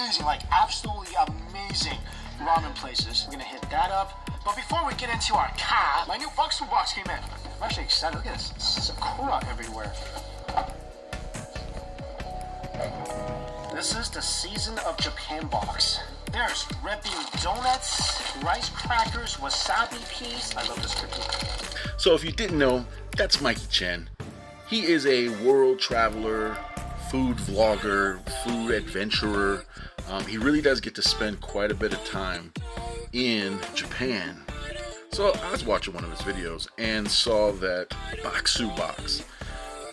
amazing, like absolutely amazing ramen places. We're gonna hit that up. But before we get into our my new Bokksu box came in. I'm actually excited. Look at this. Sakura everywhere. This is the Season of Japan box. There's red bean donuts, rice crackers, wasabi peas. I love this cookie. So if you didn't know, that's Mikey Chen. He is a world traveler, food vlogger, food adventurer. He really does get to spend quite a bit of time in Japan. So I was watching one of his videos and saw that Bokksu box.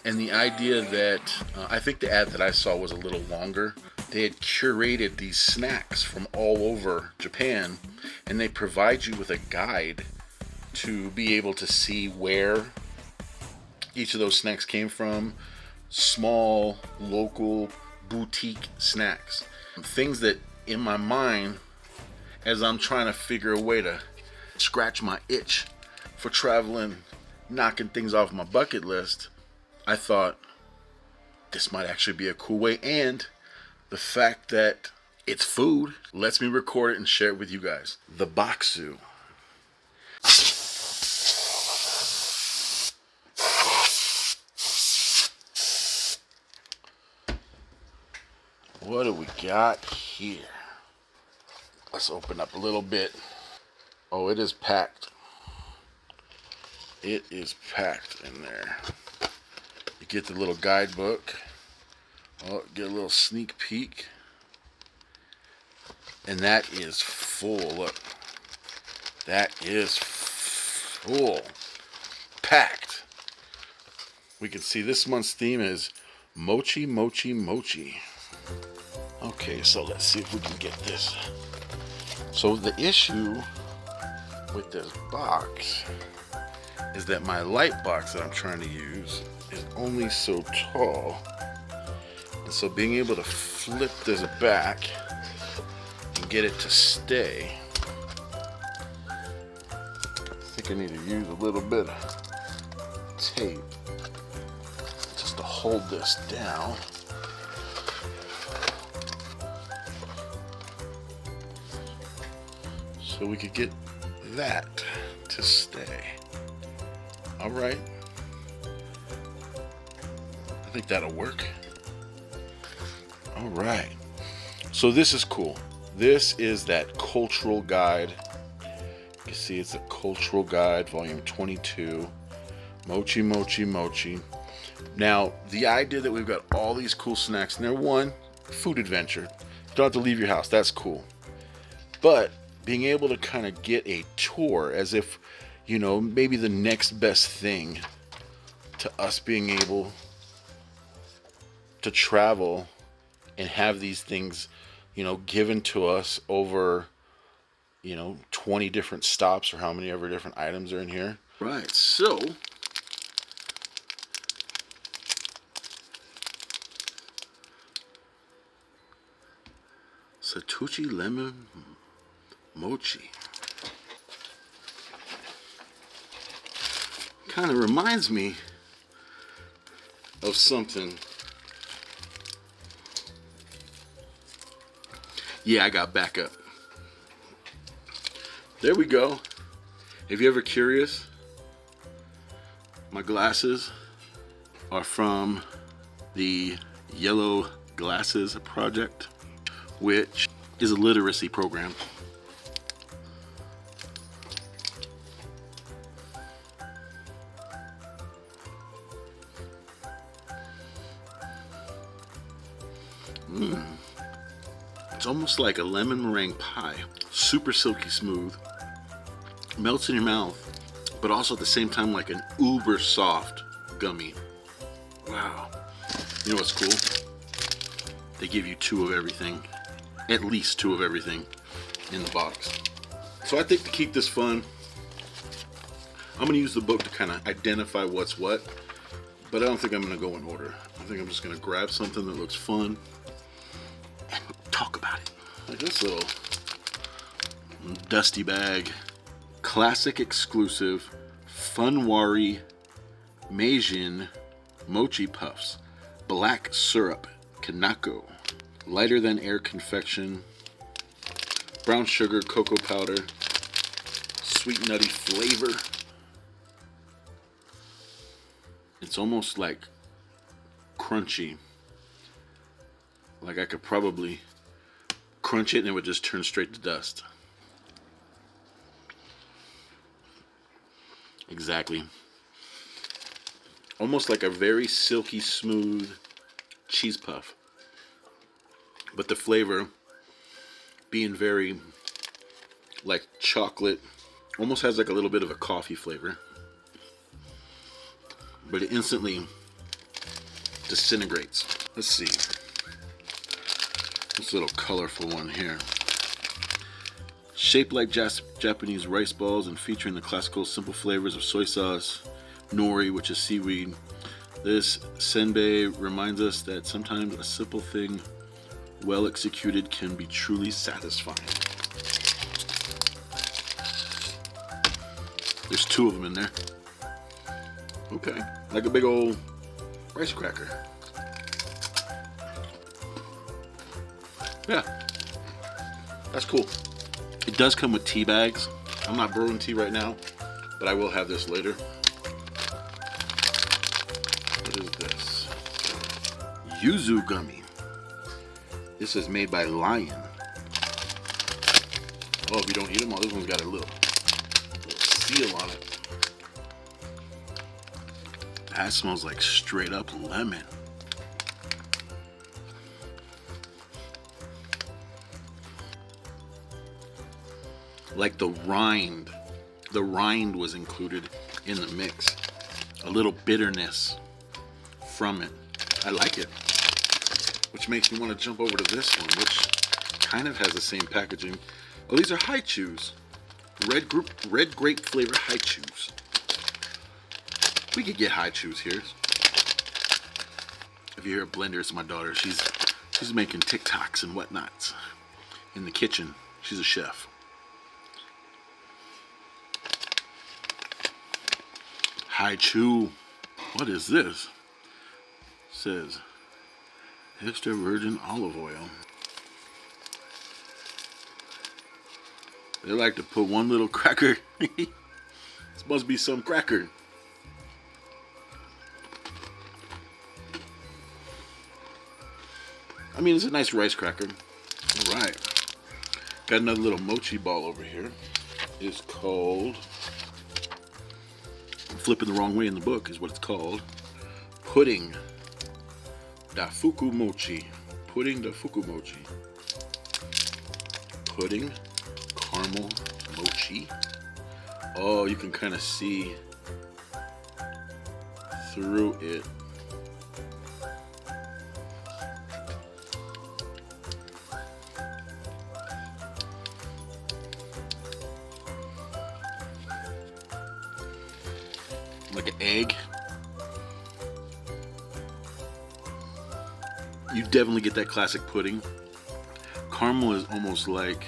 And the idea that, I think the ad that I saw was a little longer. They had curated these snacks from all over Japan, and they provide you with a guide to be able to see where each of those snacks came from. Small, local, boutique snacks. Things that, in my mind, as I'm trying to figure a way to scratch my itch for traveling, knocking things off my bucket list, I thought this might actually be a cool way, and the fact that it's food lets me record it and share it with you guys. The Bokksu. What do we got here? Let's open up a little bit. Oh, it is packed. It is packed in there. You get the little guidebook. Oh, get a little sneak peek. And that is full. Look. That is full. Packed. We can see this month's theme is Mochi, Mochi, Mochi. Okay, so let's see if we can get this. So the issue with this box is that my light box that I'm trying to use is only so tall. And so being able to flip this back and get it to stay, I think I need to use a little bit of tape just to hold this down. So we could get that to stay. All right. I think that'll work. All right. So this is cool. This is that cultural guide. You see it's a cultural guide, volume 22. Mochi, Mochi, Mochi. Now, the idea that we've got all these cool snacks in there, one, food adventure. You don't have to leave your house. That's cool. But being able to kind of get a tour as if, you know, maybe the next best thing to us being able to travel and have these things, you know, given to us over, you know, 20 different stops or how many ever different items are in here. Right, so Satuchi lemon mochi. Kind of reminds me of something. Yeah, I got backup. There we go. If you're ever curious, my glasses are from the Yellow Glasses Project, which is a literacy program. It's almost like a lemon meringue pie. Super silky smooth. Melts in your mouth, but also at the same time like an uber soft gummy. Wow. You know what's cool? They give you two of everything. At least two of everything in the box. So I think to keep this fun, I'm going to use the book to kind of identify what's what, but I don't think I'm going to go in order. I think I'm just going to grab something that looks fun and talk about it. Like this little dusty bag. Classic exclusive Funwari Meijin Mochi Puffs. Black syrup Kanako. lighter than air confection, brown sugar, cocoa powder, sweet nutty flavor. It's almost like crunchy. Like I could probably crunch it and it would just turn straight to dust. Exactly. Almost like a very silky smooth cheese puff. But the flavor being very like chocolate. Almost has like a little bit of a coffee flavor. But it instantly disintegrates. Let's see. This little colorful one here. Shaped like Japanese rice balls and featuring the classical simple flavors of soy sauce, nori, which is seaweed. This senbei reminds us that sometimes a simple thing, well executed, can be truly satisfying. There's 2 of them in there. Okay, like a big old rice cracker. Yeah, that's cool. It does come with tea bags. I'm not brewing tea right now, but I will have this later. What is this? Yuzu gummy. This is made by Lion. Oh, if you don't eat them, this one's got a little seal on it. That smells like straight up lemon. Like the rind was included in the mix. A little bitterness from it. I like it. Which makes me want to jump over to this one, which kind of has the same packaging. Oh, these are haichus. Red grape flavor haichus. We could get haichus here. If you hear a blender, it's my daughter. She's making TikToks and whatnots in the kitchen. She's a chef. Haichu. What is this? It says extra virgin olive oil. They like to put one little cracker. This must be some cracker. I mean, it's a nice rice cracker. All right. Got another little mochi ball over here. It's called, I'm flipping the wrong way in the book, is what it's called. Pudding Dafuku Mochi. Pudding Dafuku Mochi. Pudding caramel mochi. Oh, you can kind of see through it. Like an egg. You definitely get that classic pudding. Caramel is almost like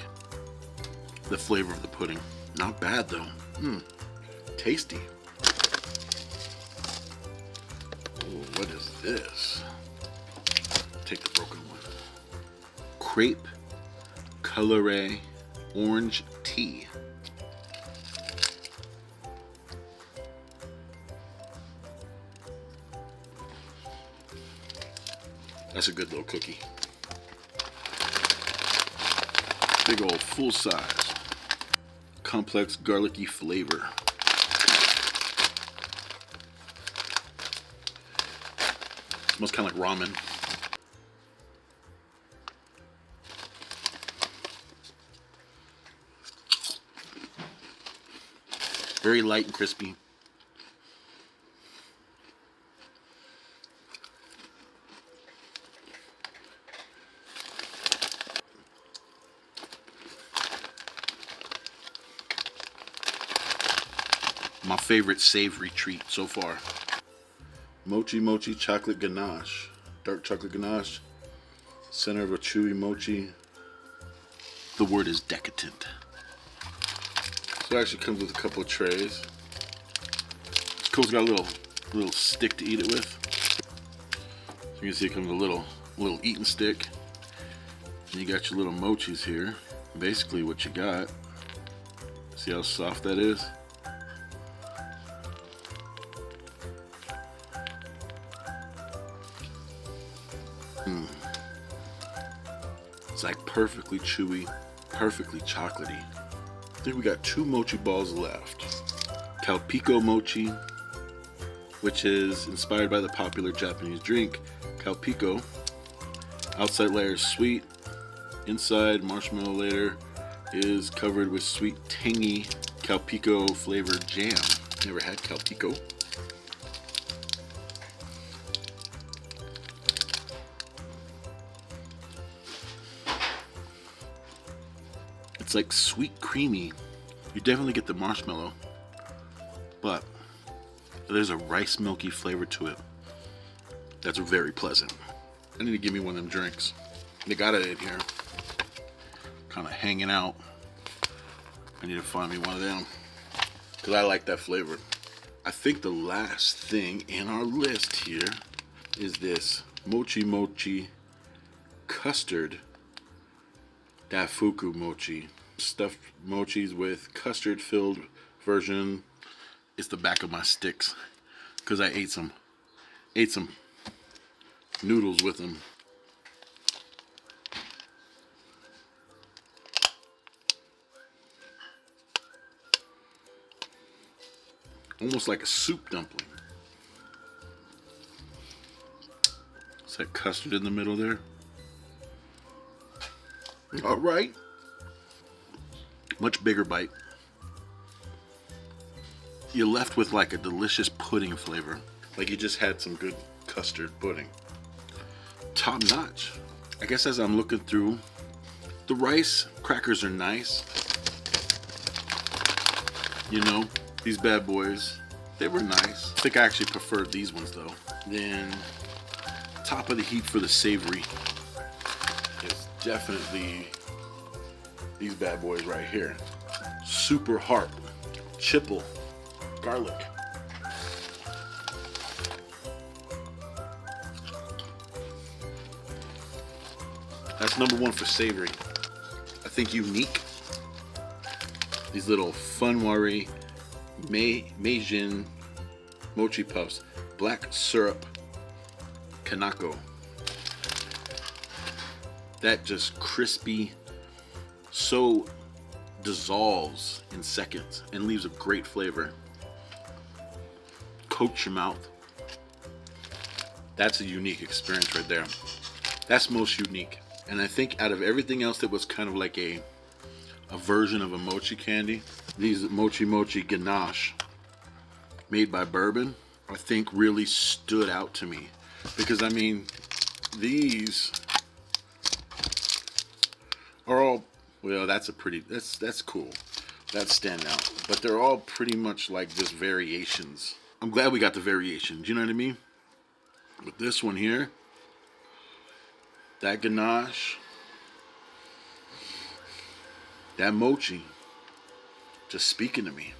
the flavor of the pudding. Not bad though. Tasty. Oh, what is this? Take the broken one. Crepe culinary orange tea. That's a good little cookie. Big old full size. Complex garlicky flavor. Smells kind of like ramen. Very light and crispy. My favorite savory treat so far. Mochi Mochi chocolate ganache. Dark chocolate ganache. Center of a chewy mochi. The word is decadent. So it actually comes with a couple of trays. It's cool, it's got a little stick to eat it with. So you can see it comes with a little eating stick. You got your little mochis here. Basically what you got. See how soft that is? It's like perfectly chewy, perfectly chocolatey. I think we got 2 mochi balls left. Calpico Mochi, which is inspired by the popular Japanese drink Calpico. Outside layer is sweet, inside marshmallow layer is covered with sweet, tangy Calpico flavored jam. Never had Calpico. It's like sweet, creamy. You definitely get the marshmallow, but there's a rice milky flavor to it that's very pleasant. I need to give me one of them drinks. They got it in here, kind of hanging out. I need to find me one of them because I like that flavor. I think the last thing in our list here is this Mochi custard Dafuku Mochi. Stuffed mochis with custard filled version. It's the back of my sticks because I ate some noodles with them. Almost like a soup dumpling. Is that custard in the middle there? All right. Much bigger bite. You're left with like a delicious pudding flavor. Like you just had some good custard pudding. Top notch. I guess as I'm looking through, the rice crackers are nice. You know, these bad boys, they were nice. I think I actually preferred these ones though. Then top of the heap for the savory is definitely these bad boys right here. Super heart, chipple, garlic. That's number 1 for savory. I think unique. These little Funwari Meijin Mochi Puffs, black syrup kanako. That just crispy, so dissolves in seconds and leaves a great flavor. Coats your mouth. That's a unique experience right there. That's most unique. And I think out of everything else that was kind of like a version of a mochi candy, these mochi ganache made by Bourbon, I think really stood out to me. Because I mean, these are all, well, that's cool. That's stand out. But they're all pretty much like just variations. I'm glad we got the variations, you know what I mean? But this one here, that ganache, that mochi, just speaking to me.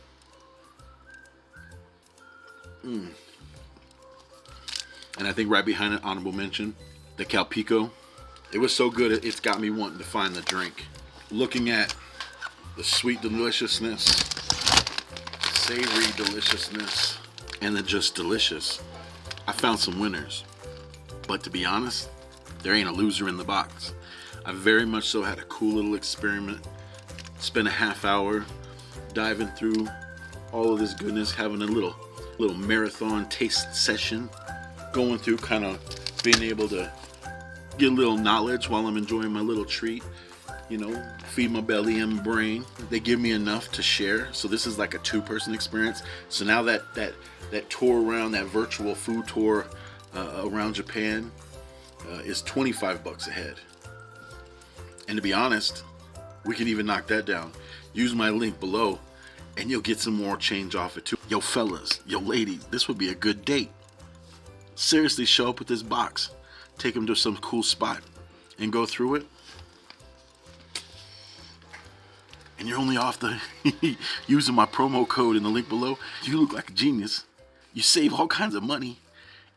And I think right behind it, honorable mention, the Calpico. It was so good, it's got me wanting to find the drink. Looking at the sweet deliciousness, savory deliciousness, and the just delicious, I found some winners. But to be honest, there ain't a loser in the box. I very much so had a cool little experiment. Spent a half hour diving through all of this goodness, having a little marathon taste session, going through, kind of being able to get a little knowledge while I'm enjoying my little treat. You know, feed my belly and my brain. They give me enough to share. So this is like a 2-person experience. So now that tour around, that virtual food tour around Japan is $25 a head. And to be honest, we can even knock that down. Use my link below and you'll get some more change off it too. Yo fellas, yo ladies, this would be a good date. Seriously, show up with this box. Take them to some cool spot and go through it. And you're only off the using my promo code in the link below. You look like a genius. You save all kinds of money.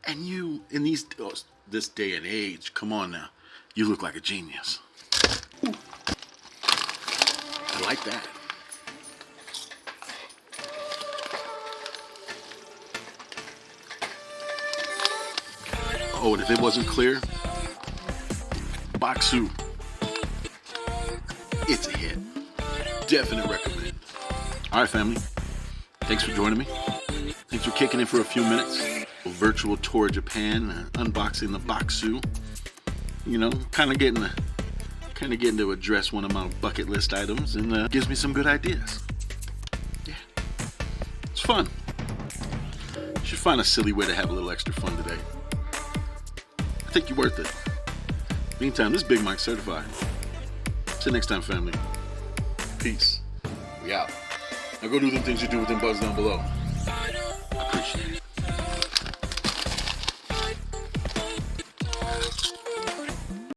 And you, in this day and age, come on now, you look like a genius. I like that. Oh, and if it wasn't clear, Bokksu, it's a hit. Definite recommend. All right, family. Thanks for joining me. Thanks for kicking in for a few minutes. A virtual tour of Japan, unboxing the Bokksu. You know, kind of getting to address one of my bucket list items, and gives me some good ideas. Yeah, it's fun. You should find a silly way to have a little extra fun today. I think you're worth it. Meantime, this is Big Mike certified. Till next time, family. Peace. We out. Now go do them things you do with them buds down below.